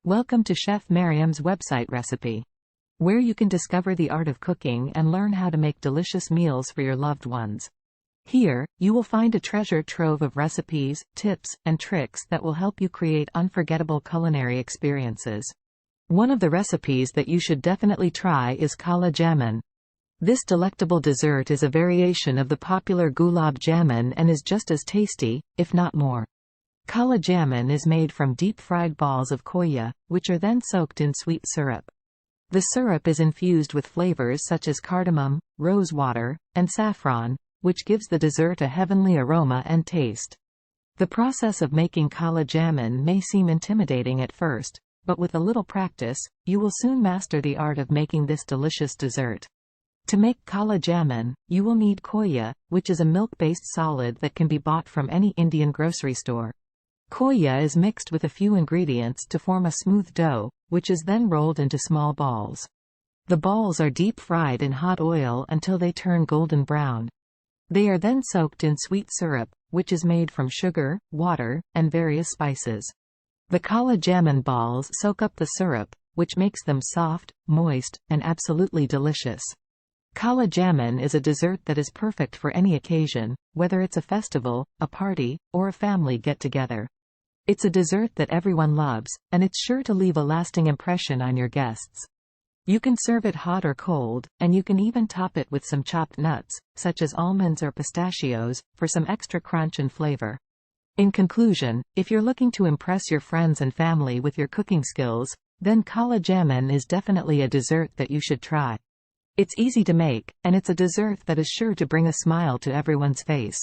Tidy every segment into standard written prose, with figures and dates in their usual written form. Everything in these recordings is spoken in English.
Welcome to Chef Mariam's website recipe, where you can discover the art of cooking and learn how to make delicious meals for your loved ones. Here, you will find a treasure trove of recipes, tips, and tricks that will help you create unforgettable culinary experiences. One of the recipes that you should definitely try is Gulab Jamun. This delectable dessert is a variation of the popular Gulab Jamun and is just as tasty, if not more. Gulab Jamun is made from deep-fried balls of koya, which are then soaked in sweet syrup. The syrup is infused with flavors such as cardamom, rose water, and saffron, which gives the dessert a heavenly aroma and taste. The process of making Gulab Jamun may seem intimidating at first, but with a little practice, you will soon master the art of making this delicious dessert. To make Gulab Jamun, you will need koya, which is a milk-based solid that can be bought from any Indian grocery store. Koya is mixed with a few ingredients to form a smooth dough, which is then rolled into small balls. The balls are deep-fried in hot oil until they turn golden brown. They are then soaked in sweet syrup, which is made from sugar, water, and various spices. The Gulab Jamun balls soak up the syrup, which makes them soft, moist, and absolutely delicious. Gulab Jamun is a dessert that is perfect for any occasion, whether it's a festival, a party, or a family get-together. It's a dessert that everyone loves, and it's sure to leave a lasting impression on your guests. You can serve it hot or cold, and you can even top it with some chopped nuts, such as almonds or pistachios, for some extra crunch and flavor. In conclusion, if you're looking to impress your friends and family with your cooking skills, then Gulab Jamun is definitely a dessert that you should try. It's easy to make, and it's a dessert that is sure to bring a smile to everyone's face.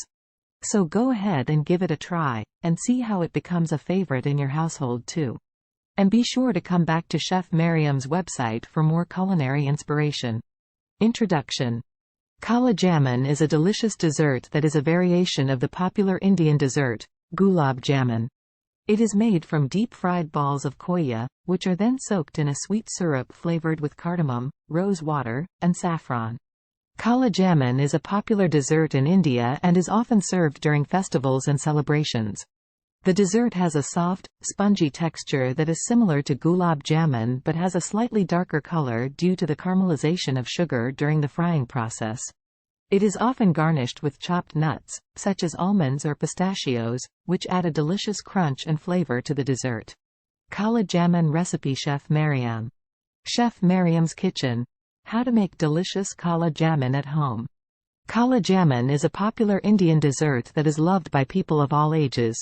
So go ahead and give it a try, and see how it becomes a favorite in your household too. And be sure to come back to Chef Mariam's website for more culinary inspiration. Introduction. Gulab Jamun is a delicious dessert that is a variation of the popular Indian dessert, Gulab Jamun. It is made from deep-fried balls of koya, which are then soaked in a sweet syrup flavored with cardamom, rose water, and saffron. Gulab Jamun is a popular dessert in India and is often served during festivals and celebrations. The dessert has a soft, spongy texture that is similar to Gulab Jamun but has a slightly darker color due to the caramelization of sugar during the frying process. It is often garnished with chopped nuts, such as almonds or pistachios, which add a delicious crunch and flavor to the dessert. Gulab Jamun recipe. Chef Mariam. Chef Mariam's Kitchen. How to make delicious Gulab Jamun at home. Gulab Jamun is a popular Indian dessert that is loved by people of all ages.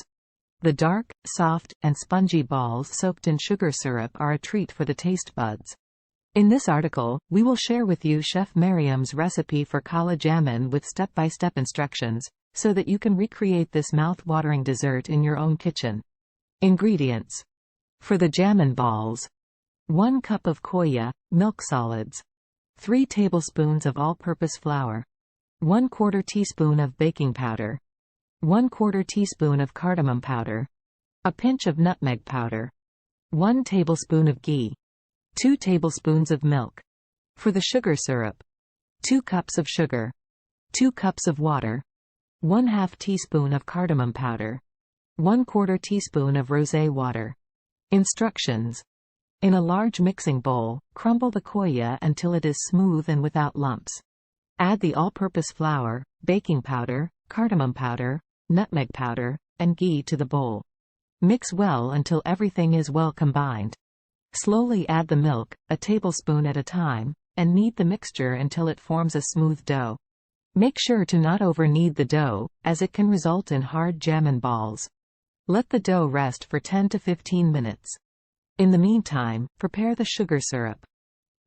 The dark, soft, and spongy balls soaked in sugar syrup are a treat for the taste buds. In this article, we will share with you Chef Mariam's recipe for Gulab Jamun with step-by-step instructions, so that you can recreate this mouth-watering dessert in your own kitchen. Ingredients. For the jamun balls: 1 cup of koya, milk solids, 3 tablespoons of all-purpose flour, 1/4 teaspoon of baking powder, 1/4 teaspoon of cardamom powder, a pinch of nutmeg powder, 1 tablespoon of ghee, 2 tablespoons of milk. For the sugar syrup: 2 cups of sugar, 2 cups of water, 1/2 teaspoon of cardamom powder, 1/4 teaspoon of rosé water. Instructions. In a large mixing bowl, crumble the koya until it is smooth and without lumps. Add the all-purpose flour, baking powder, cardamom powder, nutmeg powder, and ghee to the bowl. Mix well until everything is well combined. Slowly add the milk, a tablespoon at a time, and knead the mixture until it forms a smooth dough. Make sure to not over-knead the dough, as it can result in hard jamun balls. Let the dough rest for 10 to 15 minutes. In the meantime, prepare the sugar syrup.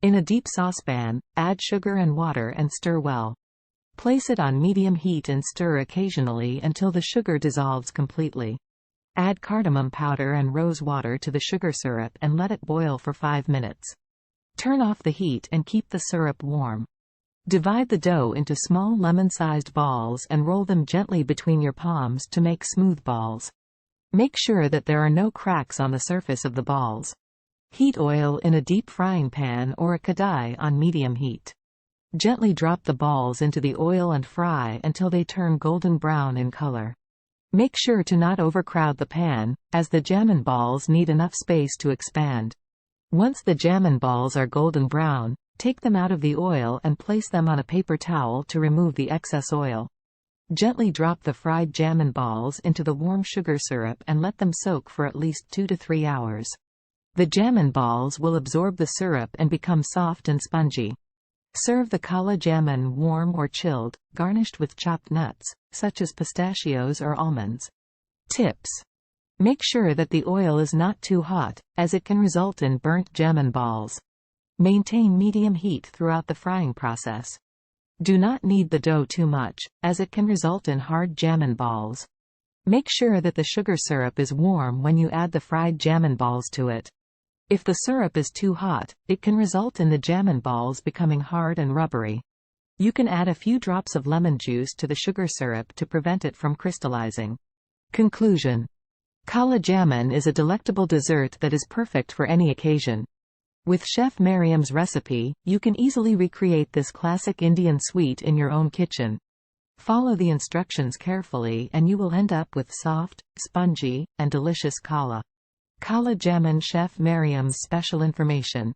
In a deep saucepan, add sugar and water and stir well. Place it on medium heat and stir occasionally until the sugar dissolves completely. Add cardamom powder and rose water to the sugar syrup and let it boil for 5 minutes. Turn off the heat and keep the syrup warm. Divide the dough into small lemon-sized balls and roll them gently between your palms to make smooth balls. Make sure that there are no cracks on the surface of the balls. Heat oil in a deep frying pan or a kadai on medium heat. Gently drop the balls into the oil and fry until they turn golden brown in color. Make sure to not overcrowd the pan, as the jamun balls need enough space to expand. Once the jamun balls are golden brown, take them out of the oil and place them on a paper towel to remove the excess oil. Gently drop the fried jamun balls into the warm sugar syrup and let them soak for at least 2 to 3 hours. The jamun balls will absorb the syrup and become soft and spongy. Serve the kala jamun warm or chilled, garnished with chopped nuts, such as pistachios or almonds. Tips. Make sure that the oil is not too hot, as it can result in burnt jamun balls. Maintain medium heat throughout the frying process. Do not knead the dough too much, as it can result in hard jamun balls. Make sure that the sugar syrup is warm when you add the fried jamun balls to it. If the syrup is too hot, it can result in the jamun balls becoming hard and rubbery. You can add a few drops of lemon juice to the sugar syrup to prevent it from crystallizing. Conclusion. Kala jamun is a delectable dessert that is perfect for any occasion. With Chef Mariam's recipe, you can easily recreate this classic Indian sweet in your own kitchen. Follow the instructions carefully and you will end up with soft, spongy, and delicious kala. Kala jamun. Chef Mariam's special information.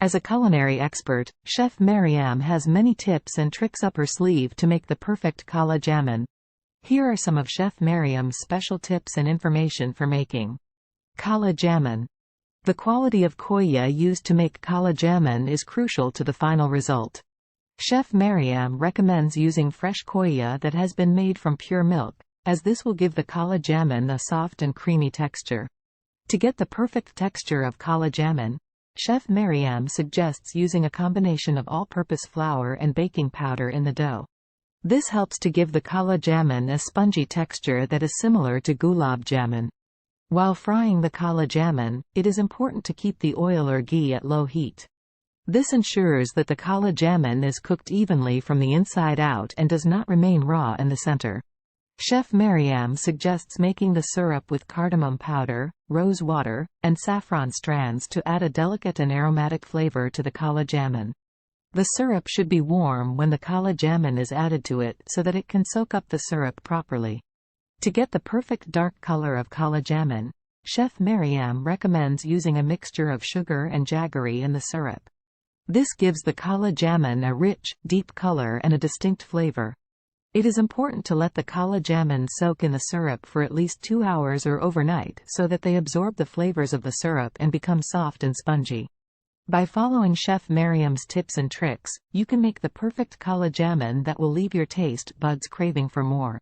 As a culinary expert, Chef Mariam has many tips and tricks up her sleeve to make the perfect kala jamun. Here are some of Chef Mariam's special tips and information for making kala jamun. The quality of koya used to make kala jamun is crucial to the final result. Chef Mariam recommends using fresh koya that has been made from pure milk, as this will give the kala jamun a soft and creamy texture. To get the perfect texture of kala jamun, Chef Mariam suggests using a combination of all-purpose flour and baking powder in the dough. This helps to give the kala jamun a spongy texture that is similar to gulab jamun. While frying the kala jamun, it is important to keep the oil or ghee at low heat. This ensures that the kala jamun is cooked evenly from the inside out and does not remain raw in the center. Chef Mariam suggests making the syrup with cardamom powder, rose water, and saffron strands to add a delicate and aromatic flavor to the kala jamun. The syrup should be warm when the kala jamun is added to it so that it can soak up the syrup properly. To get the perfect dark color of kala jamun, Chef Mariam recommends using a mixture of sugar and jaggery in the syrup. This gives the kala jamun a rich, deep color and a distinct flavor. It is important to let the kala jamun soak in the syrup for at least 2 hours or overnight so that they absorb the flavors of the syrup and become soft and spongy. By following Chef Mariam's tips and tricks, you can make the perfect kala jamun that will leave your taste buds craving for more.